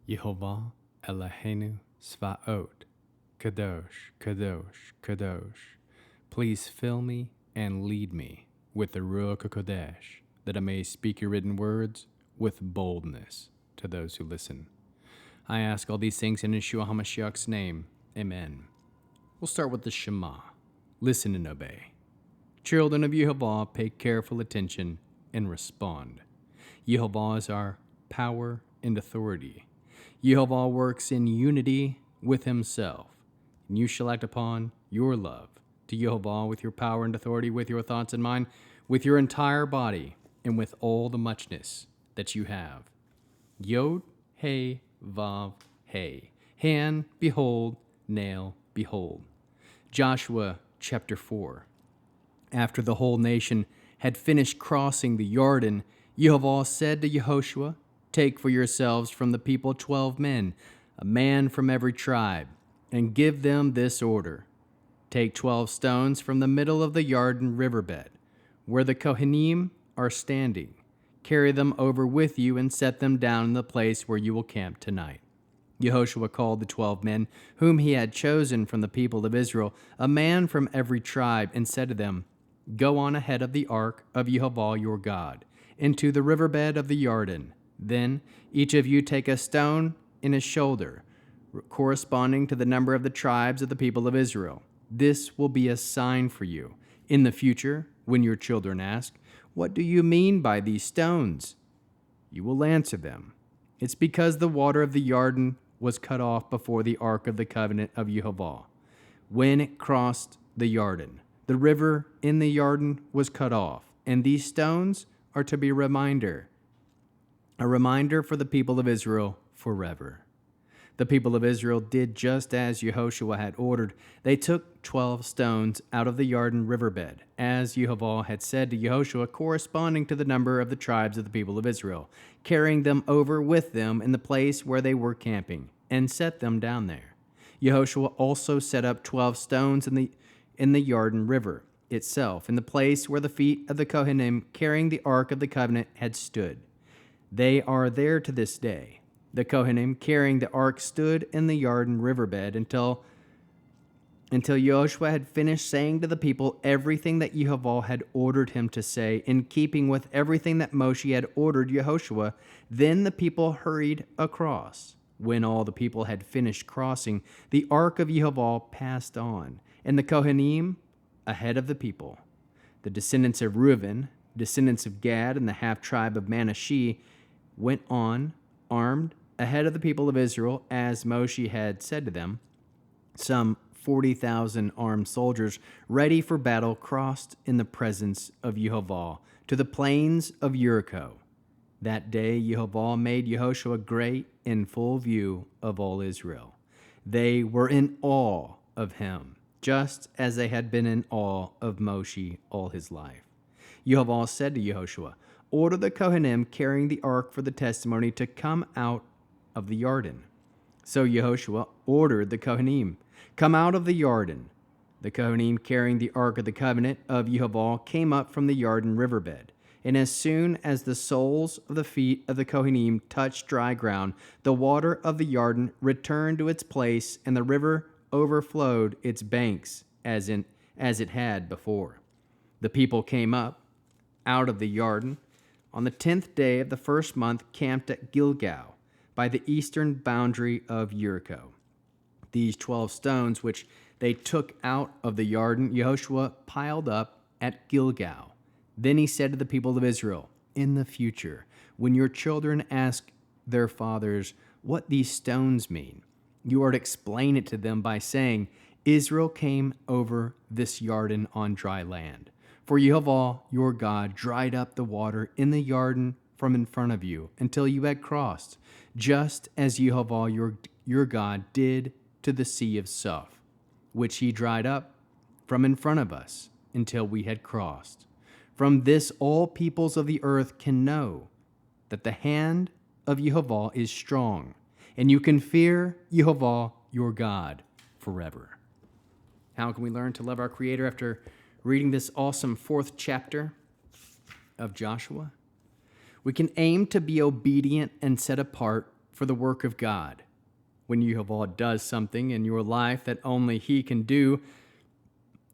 Yehovah Eloheinu Svaot, Kadosh, Kadosh, Kadosh. Please fill me and lead me with the Ruach HaKodesh, that I may speak your written words with boldness to those who listen. I ask all these things in Yeshua HaMashiach's name. Amen. We'll start with the Shema. Listen and obey. Children of Yehovah, pay careful attention and respond. Yehovah is our power and authority. Yehovah works in unity with himself, and you shall act upon your love to Yehovah with your power and authority, with your thoughts in mind, with your entire body, and with all the muchness that you have. Yod, He, Vav, He. Hand, behold, nail, behold. Joshua chapter 4. After the whole nation had finished crossing the Jordan, Yehovah said to Yehoshua, "Take for yourselves from the people 12 men, a man from every tribe, and give them this order. Take 12 stones from the middle of the Jordan riverbed, where the Kohanim are standing. Carry them over with you and set them down in the place where you will camp tonight." Yehoshua called the 12 men whom he had chosen from the people of Israel, a man from every tribe, and said to them, "Go on ahead of the ark of Yehovah your God, into the riverbed of the Jordan. Then each of you take a stone in his shoulder, corresponding to the number of the tribes of the people of Israel. This will be a sign for you. In the future, when your children ask, 'What do you mean by these stones?' you will answer them, 'It's because the water of the Jordan was cut off before the ark of the covenant of Yehovah. When it crossed the Jordan, the river in the Jordan was cut off, and these stones are to be a reminder for the people of Israel forever." The people of Israel did just as Yehoshua had ordered. They took 12 stones out of the Jordan riverbed, as Yehovah had said to Yehoshua, corresponding to the number of the tribes of the people of Israel, carrying them over with them in the place where they were camping, and set them down there. Yehoshua also set up 12 stones in the Jordan River itself, in the place where the feet of the Kohanim carrying the Ark of the Covenant had stood. They are there to this day. The Kohanim carrying the ark stood in the Jordan riverbed until Yehoshua had finished saying to the people everything that Yehovah had ordered him to say, in keeping with everything that Moshe had ordered Yehoshua. Then the people hurried across. When all the people had finished crossing, the ark of Yehovah passed on, and the Kohanim ahead of the people. The descendants of Reuben, descendants of Gad, and the half-tribe of Manasseh went on, armed, ahead of the people of Israel, as Moshe had said to them. Some 40,000 armed soldiers, ready for battle, crossed in the presence of Yehovah to the plains of Jericho. That day Yehovah made Yehoshua great in full view of all Israel. They were in awe of him, just as they had been in awe of Moshe all his life. Yehovah said to Yehoshua, "Order the Kohanim carrying the ark for the testimony to come out of the Jordan." So Yehoshua ordered the Kohanim, "Come out of the Jordan." The Kohanim carrying the ark of the covenant of Yehovah came up from the Jordan riverbed. And as soon as the soles of the feet of the Kohanim touched dry ground, the water of the Jordan returned to its place, and the river overflowed its banks as it had before. The people came up out of the Jordan on the 10th day of the first month, camped at Gilgal, by the eastern boundary of Jericho. These 12 stones, which they took out of the Jordan, Yehoshua piled up at Gilgal. Then he said to the people of Israel, "In the future, when your children ask their fathers what these stones mean, you are to explain it to them by saying, 'Israel came over this Jordan on dry land. For Yehovah, your God, dried up the water in the Jordan from in front of you until you had crossed, just as Yehovah, your God, did to the sea of Suph, which he dried up from in front of us until we had crossed. From this all peoples of the earth can know that the hand of Yehovah is strong, and you can fear Yehovah, your God, forever." How can we learn to love our Creator after reading this awesome 4th chapter of Joshua? We can aim to be obedient and set apart for the work of God. When Yehweh does something in your life that only He can do,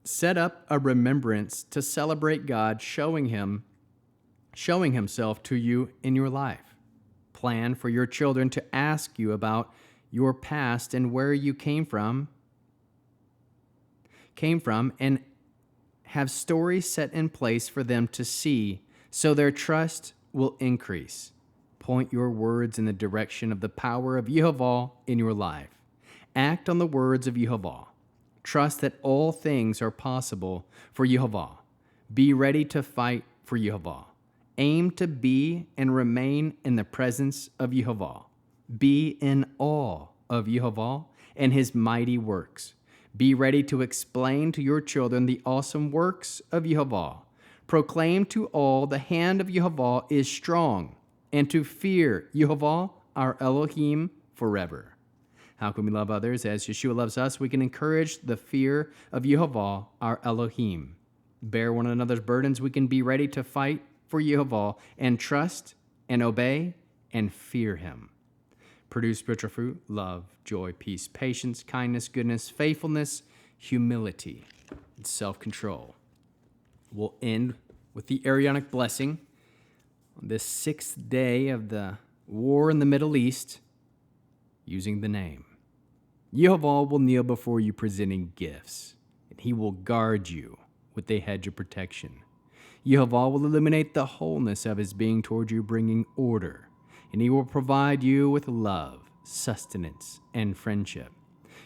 set up a remembrance to celebrate God showing Himself to you in your life. Plan for your children to ask you about your past and where you came from, and have stories set in place for them to see, so their trust will increase. Point your words in the direction of the power of Yehweh in your life. Act on the words of Yehweh. Trust that all things are possible for Yehweh. Be ready to fight for Yehweh. Aim to be and remain in the presence of Yehweh. Be in awe of Yehweh and His mighty works. Be ready to explain to your children the awesome works of Yehweh. Proclaim to all the hand of Yehweh is strong, and to fear Yehweh, our Elohim, forever. How can we love others as Yeshua loves us? We can encourage the fear of Yehweh, our Elohim. Bear one another's burdens. We can be ready to fight for Yehweh and trust and obey and fear Him. Produce spiritual fruit, love, joy, peace, patience, kindness, goodness, faithfulness, humility, and self-control. We'll end with the Aaronic blessing on this 6th day of the war in the Middle East, using the name. Yehweh will kneel before you presenting gifts, and He will guard you with a hedge of protection. Yehweh will illuminate the wholeness of His being toward you, bringing order, and He will provide you with love, sustenance, and friendship.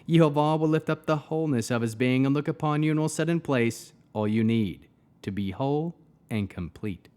Yehweh will lift up the wholeness of His being and look upon you and will set in place all you need to be whole and complete.